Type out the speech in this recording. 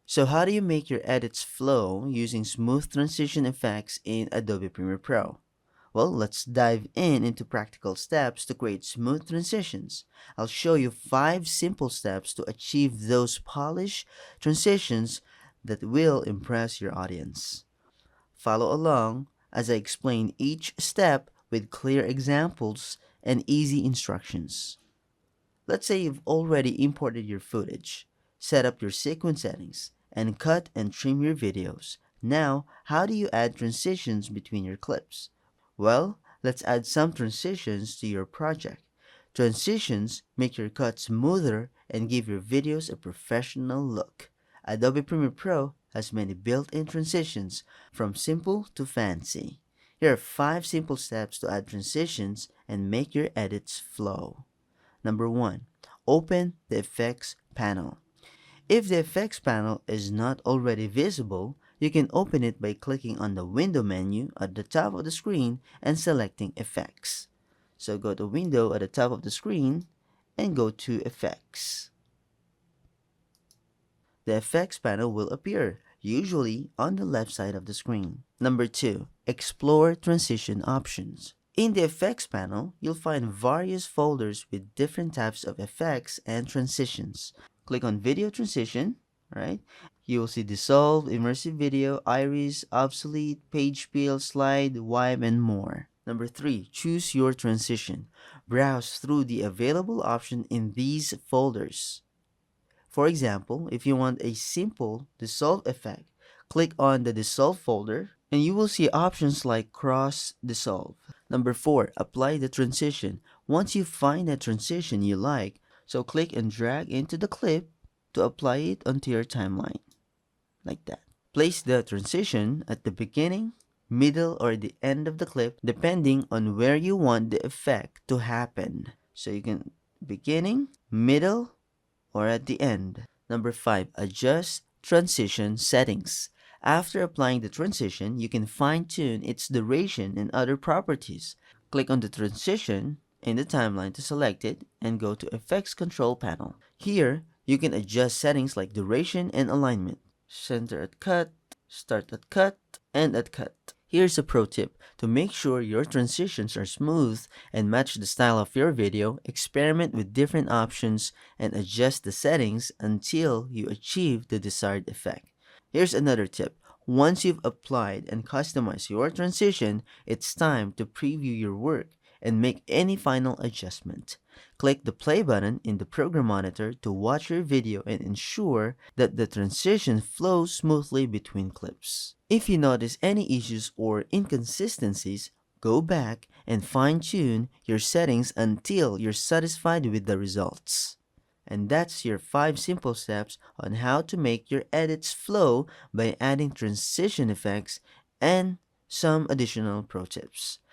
So how do you make your edits flow using smooth transition effects in Adobe Premiere Pro? Well, let's dive into practical steps to create smooth transitions. I'll show you 5 simple steps to achieve those polished transitions that will impress your audience. Follow along as I explain each step with clear examples and easy instructions. Let's say you've already imported your footage, set up your sequence settings, and cut and trim your videos. Now, how do you add transitions between your clips? Well, let's add some transitions to your project. Transitions make your cut smoother and give your videos a professional look. Adobe Premiere Pro has many built-in transitions, from simple to fancy. Here are 5 simple steps to add transitions and make your edits flow. Number 1. Open the Effects panel. If the Effects panel is not already visible, you can open it by clicking on the Window menu at the top of the screen and selecting Effects. So go to Window at the top of the screen and go to Effects. The Effects panel will appear, usually on the left side of the screen. Number 2. Explore transition options. In the Effects panel, you'll find various folders with different types of effects and transitions. Click on Video Transition, right? You will see Dissolve, Immersive Video, Iris, Obsolete, Page Fill, Slide, Wipe, and more. Number 3. Choose your transition. Browse through the available options in these folders. For example, if you want a simple dissolve effect, click on the Dissolve folder and you will see options like Cross Dissolve. Number 4. Apply the transition. Once you find a transition you like, so click and drag into the clip to apply it onto your timeline. Like that. Place the transition at the beginning, middle, or the end of the clip depending on where you want the effect to happen. So you can beginning, middle, or at the end. Number 5. Adjust transition settings. After applying the transition, you can fine-tune its duration and other properties. Click on the transition in the timeline to select it and go to Effects Control panel. Here, you can adjust settings like duration and alignment. Center at cut, start at cut, end at cut. Here's a pro tip. To make sure your transitions are smooth and match the style of your video, experiment with different options and adjust the settings until you achieve the desired effect. Here's another tip. Once you've applied and customized your transition, it's time to preview your work and make any final adjustment. Click the play button in the program monitor to watch your video and ensure that the transition flows smoothly between clips. If you notice any issues or inconsistencies, go back and fine-tune your settings until you're satisfied with the results. And that's your 5 simple steps on how to make your edits flow by adding transition effects and some additional pro tips.